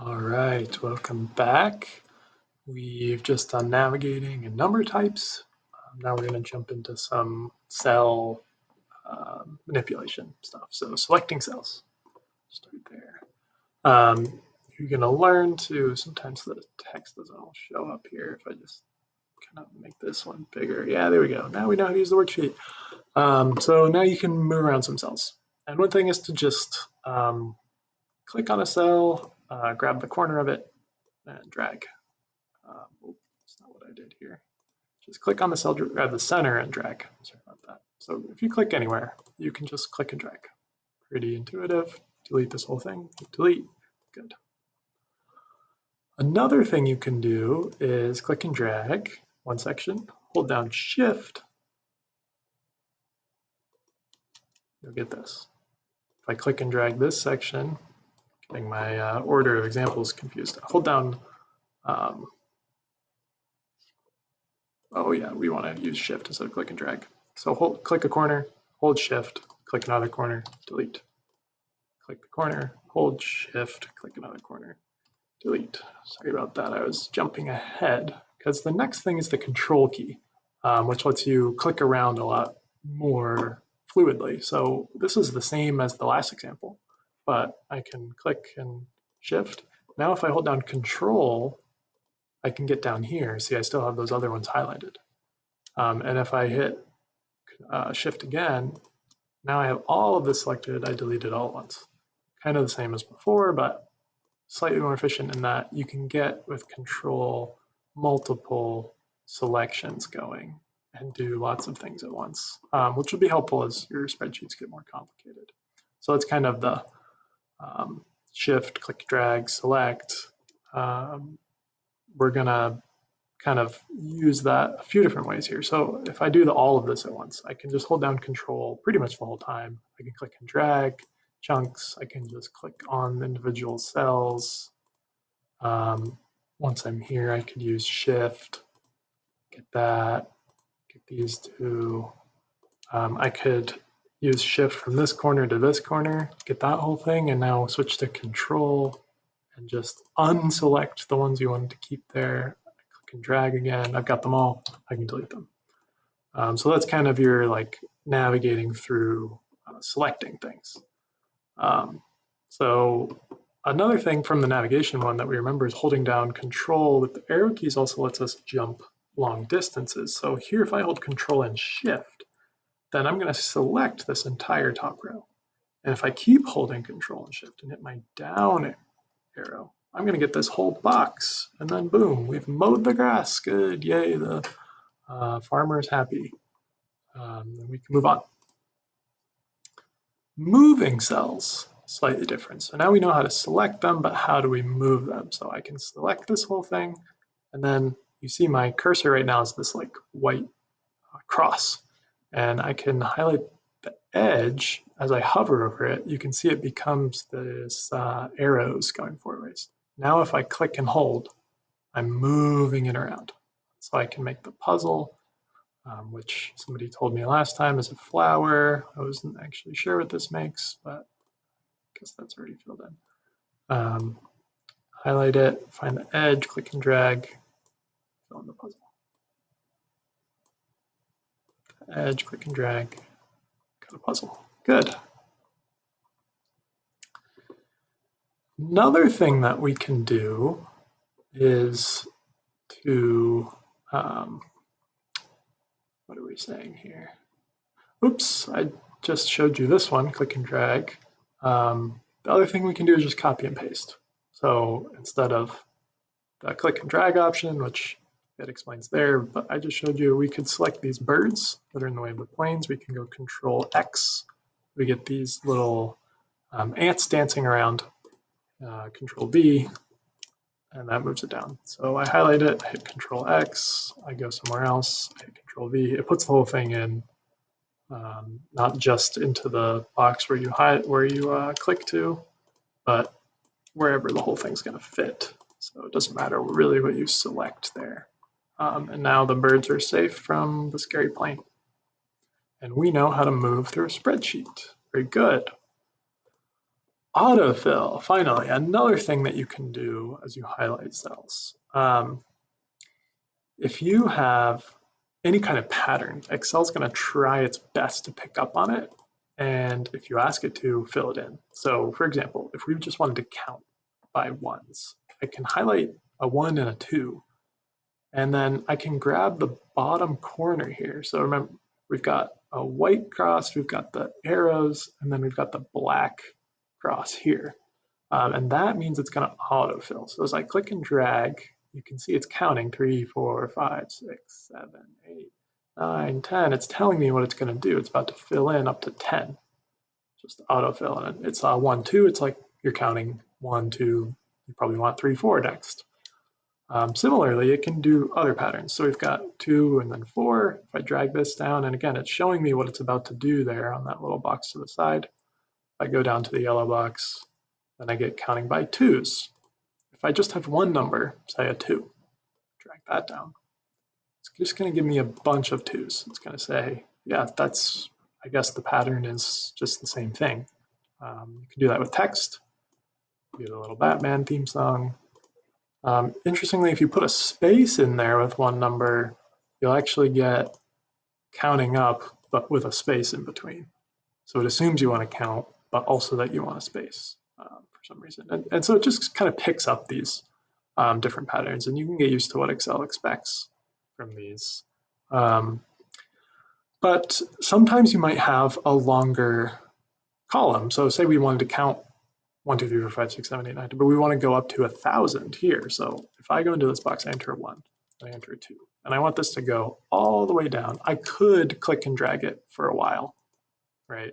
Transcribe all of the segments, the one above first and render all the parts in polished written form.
All right, welcome back. We've just done navigating and number types. Now we're going to jump into some cell manipulation stuff. So selecting cells, start there. You're going to learn to, sometimes the text doesn't all show up here. If I just kind of make this one bigger. Yeah, there we go. Now we know how to use the worksheet. So now you can move around some cells. And one thing is to just click on a cell, grab the corner of it, and drag. That's not what I did here. Just click on the cell, grab the center and drag. Sorry about that. So if you click anywhere, you can just click and drag. Pretty intuitive. Delete this whole thing. Delete. Good. Another thing you can do is click and drag one section, hold down Shift. You'll get this. If I click and drag this section, getting my order of examples confused. Hold down oh yeah, we want to use Shift instead of click and drag. So click a corner, hold Shift, click another corner, delete. Click the corner, hold Shift, click another corner, delete. Sorry about that, I was jumping ahead because the next thing is the Control key, which lets you click around a lot more fluidly. So this is the same as the last example, but I can click and Shift. Now if I hold down Control, I can get down here. See, I still have those other ones highlighted. And if I hit Shift again, now I have all of this selected. I deleted all at once. Kind of the same as before, but slightly more efficient in that you can get with Control multiple selections going and do lots of things at once, which will be helpful as your spreadsheets get more complicated. So it's kind of the Shift, click, drag, select. We're gonna kind of use that a few different ways here. So if I do all of this at once, I can just hold down Control pretty much the whole time. I can click and drag chunks. I can just click on individual cells. Once I'm here, I could use Shift, get that, get these two. I could use Shift from this corner to this corner, get that whole thing, and now switch to Control and just unselect the ones you wanted to keep there. Click and drag again. I've got them all. I can delete them. So that's kind of your like navigating through selecting things. So another thing from the navigation one that we remember is holding down Control with the arrow keys also lets us jump long distances. So here, if I hold Control and Shift, then I'm going to select this entire top row. And if I keep holding Control and Shift and hit my down arrow, I'm going to get this whole box. And then boom, we've mowed the grass. Good. Yay. The farmer is happy. And we can move on. Moving cells, slightly different. So now we know how to select them, but how do we move them? So I can select this whole thing, and then you see my cursor right now is this like white cross. And I can highlight the edge as I hover over it. You can see it becomes this arrows going forwards. Now if I click and hold, I'm moving it around. So I can make the puzzle, which somebody told me last time is a flower. I wasn't actually sure what this makes, but I guess that's already filled in. Highlight it, find the edge, click and drag, fill in the puzzle. Edge, click and drag, got a puzzle. Good. Another thing that we can do is to, what are we saying here? Oops, I just showed you this one, click and drag. The other thing we can do is just copy and paste. So instead of the click and drag option, which it explains there, but I just showed you, we could select these birds that are in the way of the planes. We can go Control X. We get these little ants dancing around. Control V, and that moves it down. So I highlight it, I hit Control X, I go somewhere else, I hit Control V. It puts the whole thing in, not just into the box where you click to, but wherever the whole thing's going to fit. So it doesn't matter really what you select there. And now the birds are safe from the scary plane. And we know how to move through a spreadsheet. Very good. Autofill, finally, another thing that you can do as you highlight cells. If you have any kind of pattern, Excel's going to try its best to pick up on it. And if you ask it to, fill it in. So for example, if we just wanted to count by ones, I can highlight a 1 and a 2, and then I can grab the bottom corner here. So remember, we've got a white cross, we've got the arrows, and then we've got the black cross here. And that means it's going to autofill. So as I click and drag, you can see it's counting 3, 4, 5, 6, 7, 8, 9, 10. It's telling me what it's going to do. It's about to fill in up to 10. Just autofill. And it's 1, 2. It's like you're counting 1, 2. You probably want 3, 4 next. Similarly, it can do other patterns. So we've got 2 and then 4. If I drag this down, and again, it's showing me what it's about to do there on that little box to the side. If I go down to the yellow box, then I get counting by 2s. If I just have one number, say a 2, drag that down, it's just going to give me a bunch of 2s. It's going to say, yeah, that's, I guess the pattern is just the same thing. You can do that with text. Do the little Batman theme song. Interestingly, if you put a space in there with one number, you'll actually get counting up, but with a space in between. So it assumes you want to count, but also that you want a space for some reason. And so it just kind of picks up these different patterns, and you can get used to what Excel expects from these. But sometimes you might have a longer column. So say we wanted to count 1, 2, 3, 4, 5, 6, 7, 8, 9, but we want to go up to 1,000 here. So if I go into this box, I enter a 1, I enter a 2, and I want this to go all the way down. I could click and drag it for a while, right?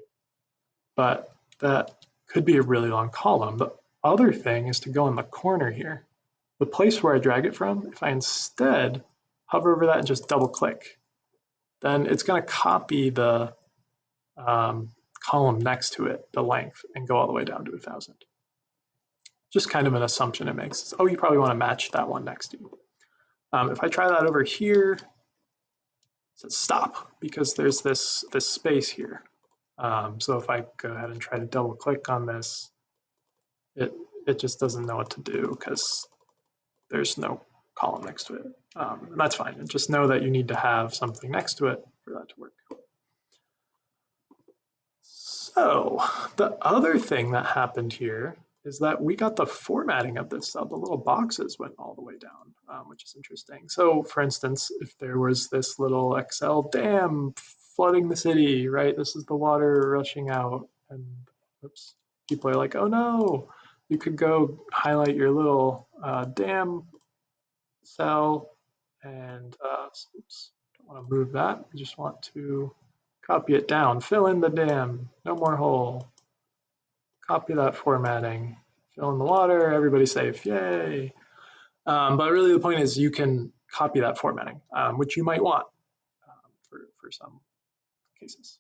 But that could be a really long column. The other thing is to go in the corner here. The place where I drag it from, if I instead hover over that and just double click, then it's going to copy the column next to it, the length, and go all the way down to 1,000. Just kind of an assumption it makes. Oh, you probably want to match that one next to you. If I try that over here, it says stop because there's this space here. So if I go ahead and try to double click on this, it just doesn't know what to do because there's no column next to it. And that's fine. And just know that you need to have something next to it for that to work. So the other thing that happened here is that we got the formatting of this cell. The little boxes went all the way down, which is interesting. So for instance, if there was this little Excel dam flooding the city, right? This is the water rushing out, and oops, people are like, oh no, you could go highlight your little dam cell and oops, don't want to move that. I just want to copy it down, fill in the dam, no more hole. Copy that formatting, fill in the water, everybody's safe, yay. But really the point is you can copy that formatting, which you might want for some cases.